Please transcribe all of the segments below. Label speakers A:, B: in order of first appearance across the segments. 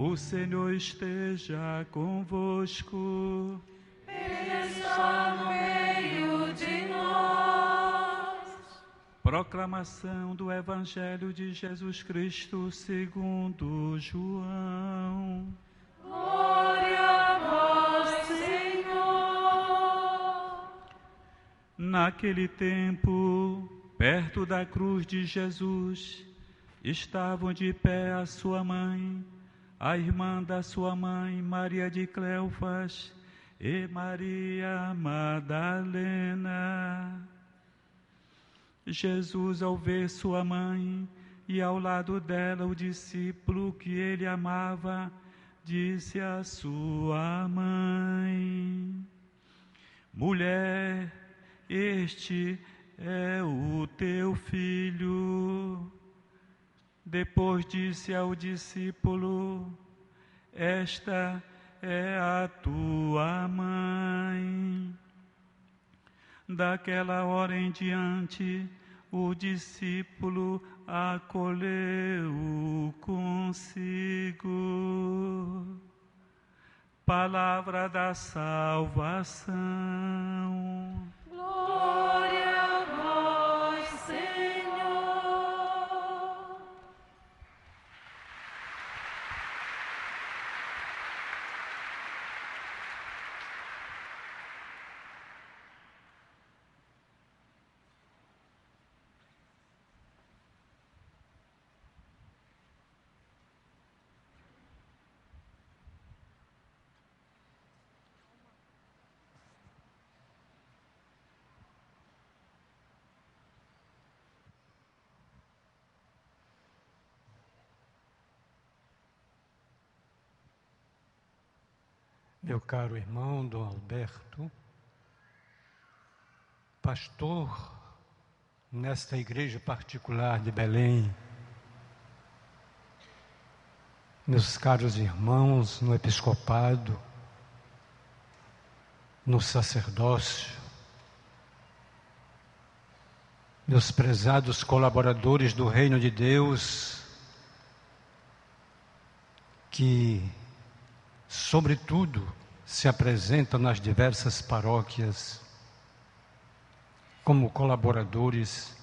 A: O Senhor esteja convosco.
B: Ele está no meio de nós.
A: Proclamação do Evangelho de Jesus Cristo segundo João.
B: Glória a vós, Senhor.
A: Naquele tempo, perto da cruz de Jesus, estavam de pé a sua mãe, a irmã da sua mãe, Maria de Cleofas, e Maria Madalena. Jesus, ao ver sua mãe e ao lado dela o discípulo que ele amava, disse à sua mãe: Mulher, este é o teu filho. Depois disse ao discípulo: Esta é a tua mãe. Daquela hora em diante, o discípulo acolheu-o consigo. Palavra da salvação.
B: Glória a vós, Senhor.
C: Meu caro irmão Dom Alberto, pastor nesta igreja particular de Belém, meus caros irmãos no episcopado, no sacerdócio, meus prezados colaboradores do Reino de Deus, que sobretudo se apresentam nas diversas paróquias como colaboradores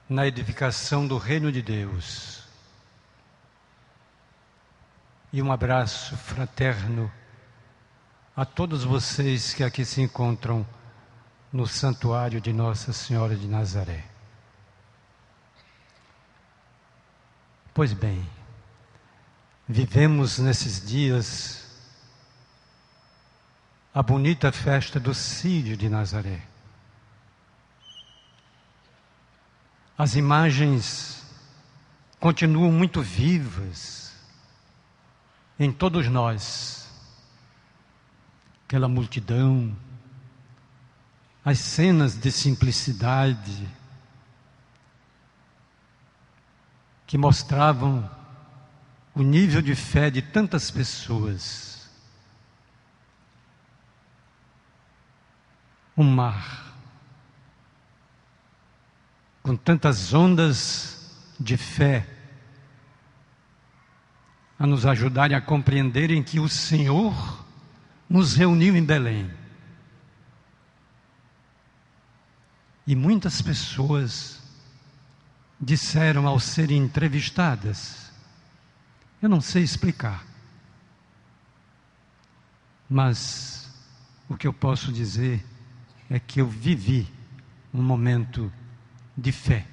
C: na edificação do Reino de Deus. E um abraço fraterno a todos vocês que aqui se encontram no santuário de Nossa Senhora de Nazaré. Pois bem, vivemos nesses dias a bonita festa do Círio de Nazaré. As imagens continuam muito vivas em todos nós. Aquela multidão, as cenas de simplicidade que mostravam o nível de fé de tantas pessoas. Um mar com tantas ondas de fé a nos ajudarem a compreenderem que o Senhor nos reuniu em Belém. E muitas pessoas disseram ao serem entrevistadas: eu não sei explicar, mas o que eu posso dizer é que eu vivi um momento de fé.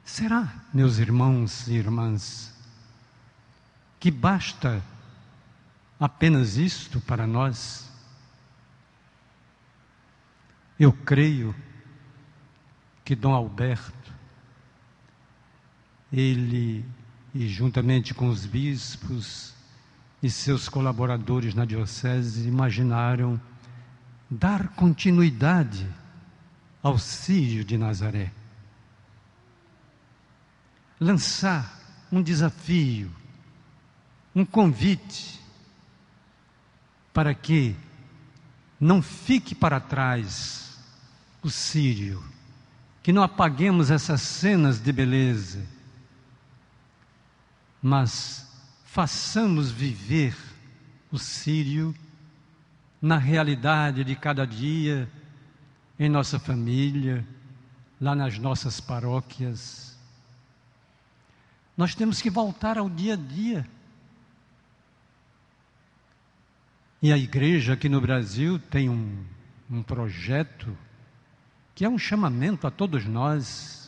C: Será, meus irmãos e irmãs, que basta apenas isto para nós? Eu creio que Dom Alberto, ele, e juntamente com os bispos e seus colaboradores na diocese, imaginaram dar continuidade ao Círio de Nazaré. Lançar um desafio, um convite, para que não fique para trás o Círio, que não apaguemos essas cenas de beleza, mas façamos viver o Sírio na realidade de cada dia, em nossa família, lá nas nossas paróquias. Nós temos que voltar ao dia a dia. E a igreja aqui no Brasil tem um projeto que é um chamamento a todos nós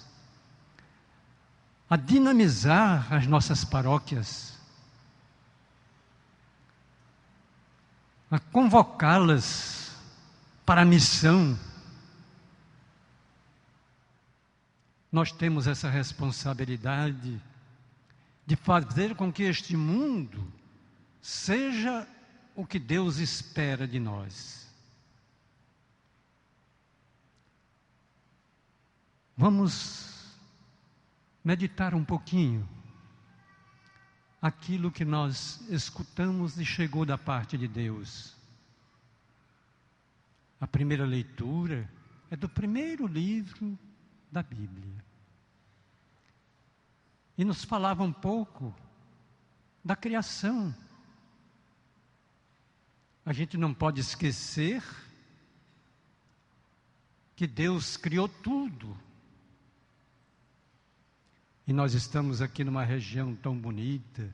C: a dinamizar as nossas paróquias, a convocá-las para a missão. Nós temos essa responsabilidade de fazer com que este mundo seja o que Deus espera de nós. Vamos meditar um pouquinho aquilo que nós escutamos e chegou da parte de Deus. A primeira leitura é do primeiro livro da Bíblia. E nos falava um pouco da criação. A gente não pode esquecer que Deus criou tudo. E nós estamos aqui numa região tão bonita.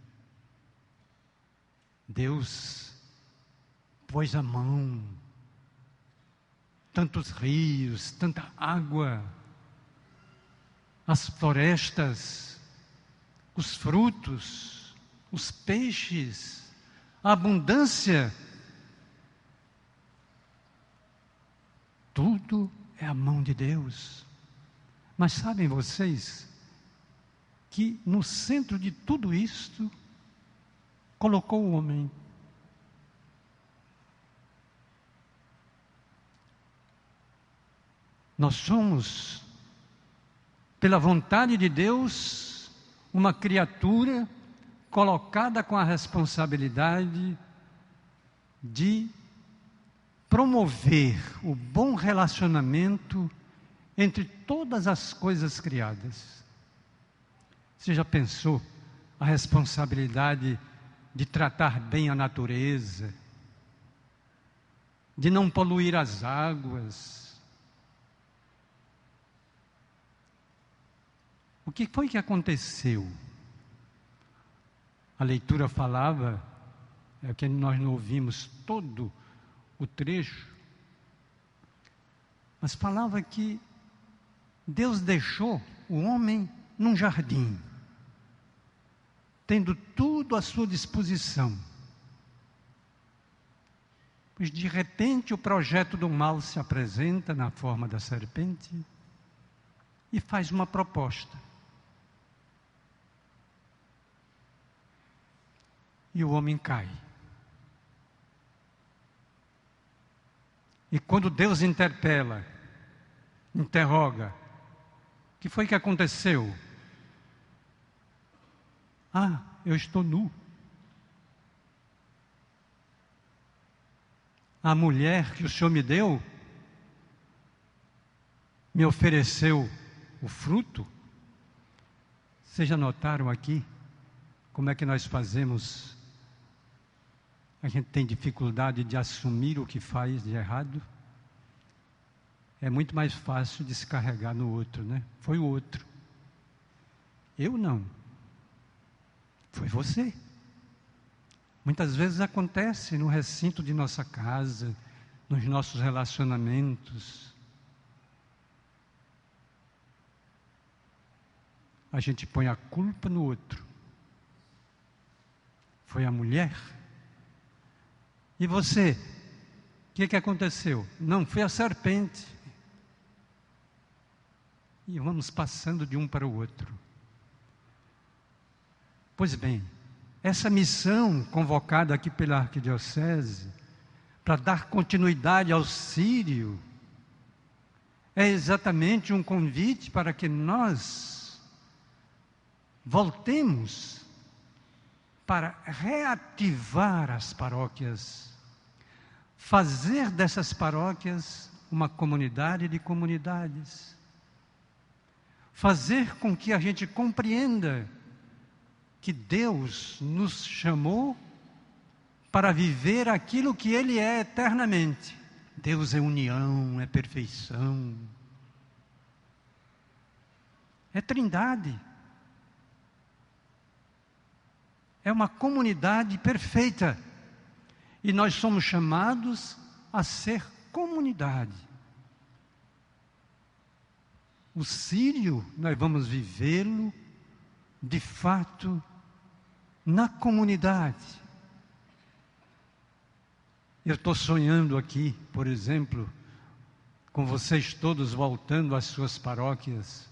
C: Deus pôs a mão, tantos rios, tanta água, as florestas, os frutos, os peixes, a abundância. Tudo é a mão de Deus. Mas sabem vocês que no centro de tudo isto colocou o homem. Nós somos, pela vontade de Deus, uma criatura colocada com a responsabilidade de promover o bom relacionamento entre todas as coisas criadas. Você já pensou a responsabilidade de tratar bem a natureza, de não poluir as águas? O que foi que aconteceu? A leitura falava, é que nós não ouvimos todo o trecho, mas falava que Deus deixou o homem num jardim, tendo tudo à sua disposição. Pois de repente o projeto do mal se apresenta na forma da serpente e faz uma proposta. E o homem cai. E quando Deus interpela, interroga, o que foi que aconteceu? Ah, eu estou nu. A mulher que o Senhor me deu, me ofereceu o fruto. Vocês já notaram aqui como é que nós fazemos? A gente tem dificuldade de assumir o que faz de errado. É muito mais fácil descarregar no outro, né? Foi o outro. Eu não. Foi você. Muitas vezes acontece no recinto de nossa casa, nos nossos relacionamentos. A gente põe a culpa no outro. Foi a mulher. E você? O que aconteceu? Não, foi a serpente. E vamos passando de um para o outro. Pois bem, essa missão convocada aqui pela Arquidiocese, para dar continuidade ao Sírio, é exatamente um convite para que nós voltemos para reativar as paróquias, fazer dessas paróquias uma comunidade de comunidades, fazer com que a gente compreenda que Deus nos chamou para viver aquilo que Ele é eternamente. Deus é união, é perfeição, é trindade. É uma comunidade perfeita. E nós somos chamados a ser comunidade. O Sírio, nós vamos vivê-lo, de fato, na comunidade. Eu estou sonhando aqui, por exemplo, com vocês todos voltando às suas paróquias,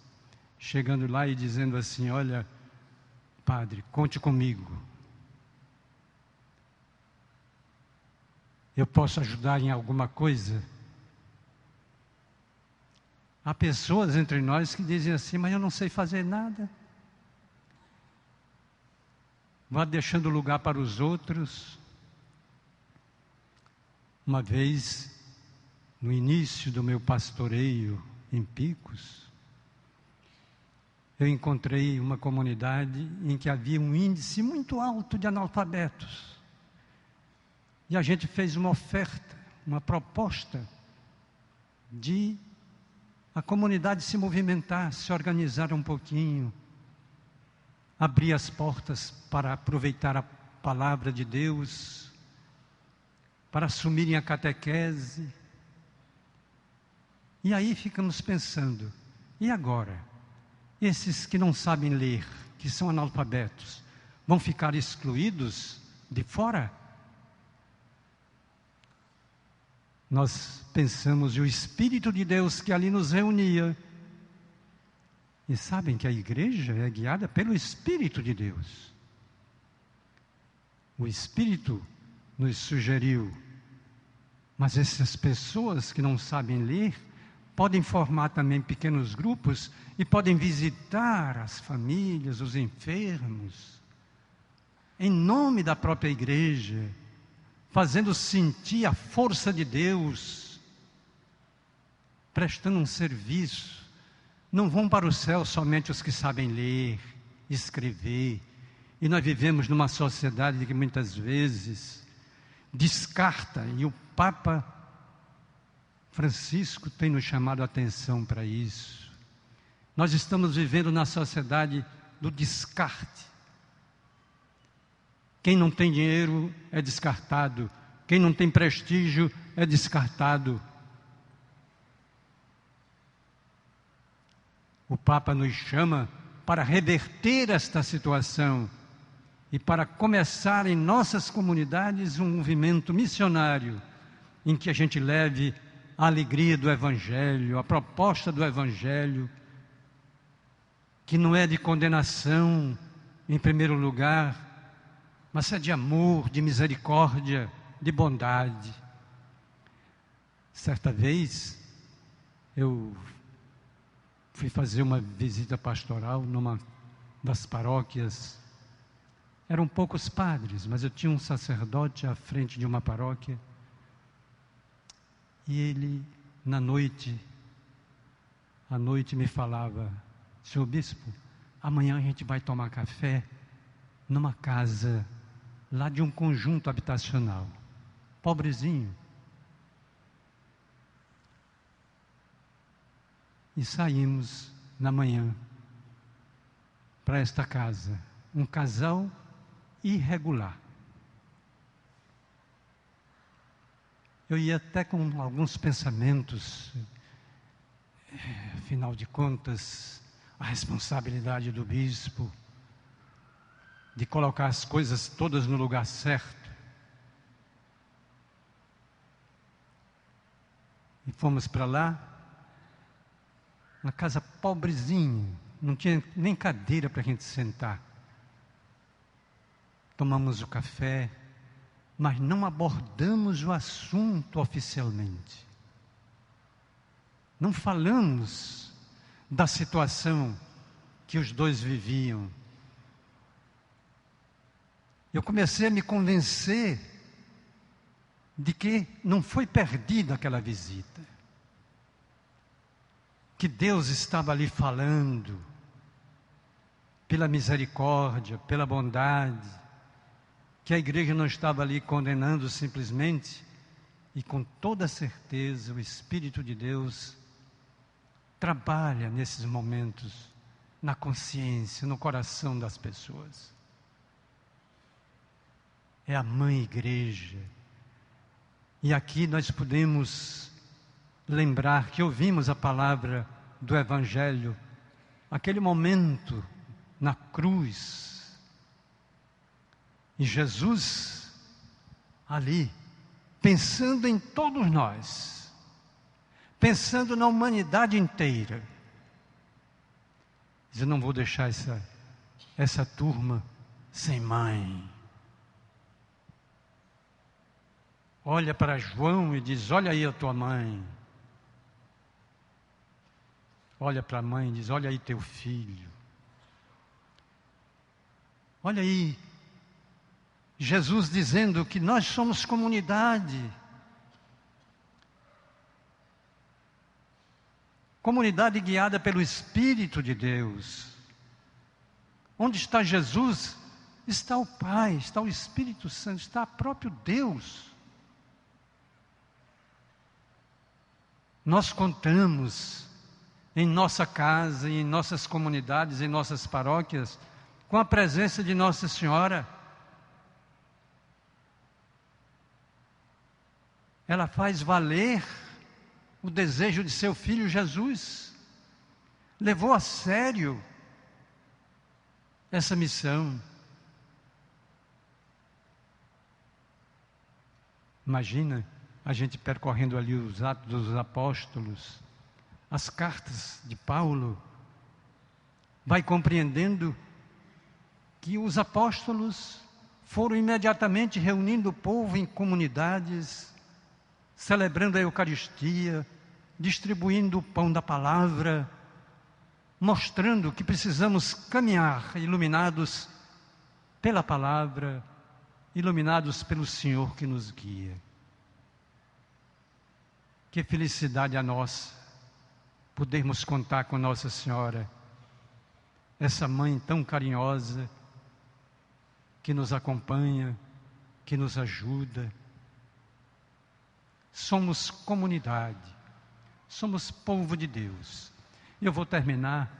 C: chegando lá e dizendo assim: olha, Padre, conte comigo. Eu posso ajudar em alguma coisa? Há pessoas entre nós que dizem assim: mas eu não sei fazer nada. Vá deixando lugar para os outros. Uma vez, no início do meu pastoreio em Picos, eu encontrei uma comunidade em que havia um índice muito alto de analfabetos. E a gente fez uma oferta, uma proposta de a comunidade se movimentar, se organizar um pouquinho, abrir as portas para aproveitar a palavra de Deus, para assumirem a catequese. E aí ficamos pensando: e agora? Esses que não sabem ler, que são analfabetos, vão ficar excluídos de fora? Nós pensamos, e o Espírito de Deus que ali nos reunia, e sabem que a igreja é guiada pelo Espírito de Deus. O Espírito nos sugeriu: mas essas pessoas que não sabem ler podem formar também pequenos grupos e podem visitar as famílias, os enfermos, em nome da própria igreja, fazendo sentir a força de Deus, prestando um serviço. Não vão para o céu somente os que sabem ler, escrever. E nós vivemos numa sociedade que muitas vezes descarta, e o Papa Francisco tem nos chamado a atenção para isso. Nós estamos vivendo na sociedade do descarte. Quem não tem dinheiro é descartado, quem não tem prestígio é descartado. O Papa nos chama para reverter esta situação e para começar em nossas comunidades um movimento missionário em que a gente leve a alegria do Evangelho, a proposta do Evangelho, que não é de condenação em primeiro lugar, mas é de amor, de misericórdia, de bondade. Certa vez, eu fui fazer uma visita pastoral numa das paróquias. Eram poucos padres, mas eu tinha um sacerdote à frente de uma paróquia. E ele, à noite me falava: senhor bispo, amanhã a gente vai tomar café numa casa lá de um conjunto habitacional, pobrezinho. E saímos na manhã para esta casa, um casal irregular. Eu ia até com alguns pensamentos, afinal de contas, a responsabilidade do bispo de colocar as coisas todas no lugar certo. E fomos para lá, uma casa pobrezinha, não tinha nem cadeira para a gente sentar. Tomamos o café, mas não abordamos o assunto oficialmente. Não falamos da situação que os dois viviam. Eu comecei a me convencer de que não foi perdida aquela visita, que Deus estava ali falando, pela misericórdia, pela bondade, que a igreja não estava ali condenando simplesmente, e com toda certeza o Espírito de Deus trabalha nesses momentos, na consciência, no coração das pessoas. É a Mãe Igreja. E aqui nós podemos lembrar que ouvimos a palavra do Evangelho, aquele momento na cruz, e Jesus ali, pensando em todos nós, pensando na humanidade inteira, diz: eu não vou deixar essa turma sem mãe. Olha para João e diz: olha aí a tua mãe. Olha para a mãe e diz: olha aí teu filho. Olha aí, Jesus dizendo que nós somos comunidade. Comunidade guiada pelo Espírito de Deus. Onde está Jesus, está o Pai, está o Espírito Santo, está o próprio Deus. Nós contamos em nossa casa, em nossas comunidades, em nossas paróquias, com a presença de Nossa Senhora. Ela faz valer o desejo de seu filho Jesus. Levou a sério essa missão. Imagina a gente percorrendo ali os Atos dos Apóstolos, as cartas de Paulo, vai compreendendo que os apóstolos foram imediatamente reunindo o povo em comunidades, celebrando a Eucaristia, distribuindo o pão da palavra, mostrando que precisamos caminhar iluminados pela palavra, iluminados pelo Senhor que nos guia. Que felicidade a nossa podermos contar com Nossa Senhora, essa mãe tão carinhosa, que nos acompanha, que nos ajuda. Somos comunidade, somos povo de Deus. E eu vou terminar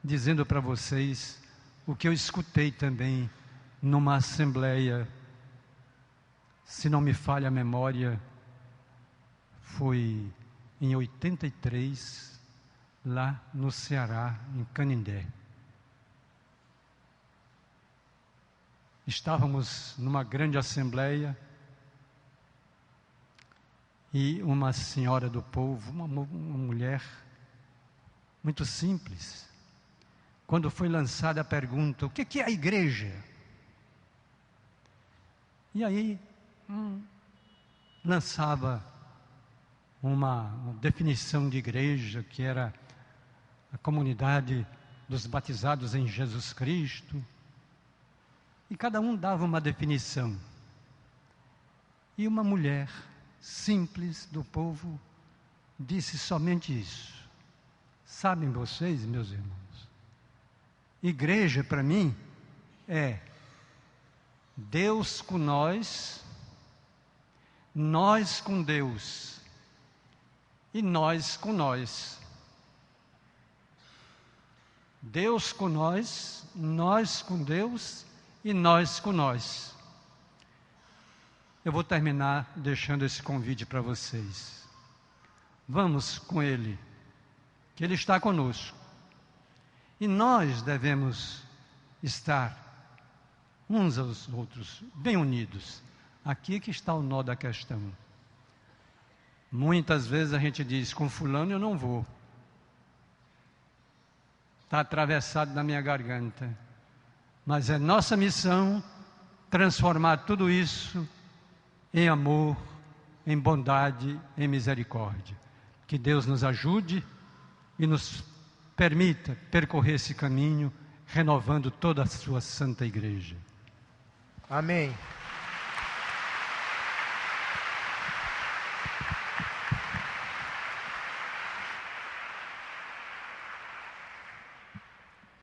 C: dizendo para vocês o que eu escutei também numa assembleia, se não me falha a memória, foi em 83, lá no Ceará, em Canindé. Estávamos numa grande assembleia e uma senhora do povo, uma mulher muito simples, quando foi lançada a pergunta: o que é a igreja? E aí lançava uma definição de igreja, que era a comunidade dos batizados em Jesus Cristo. E cada um dava uma definição. E uma mulher simples do povo disse somente isso: sabem vocês, meus irmãos, igreja para mim é Deus com nós, nós com Deus e nós com nós. Deus com nós com Deus e nós com nós. Eu vou terminar deixando esse convite para vocês. Vamos com Ele, que Ele está conosco. E nós devemos estar uns aos outros, bem unidos. Aqui é que está o nó da questão. Muitas vezes a gente diz: com fulano eu não vou. Está atravessado na minha garganta. Mas é nossa missão transformar tudo isso em amor, em bondade, em misericórdia. Que Deus nos ajude e nos permita percorrer esse caminho, renovando toda a sua santa igreja.
D: Amém.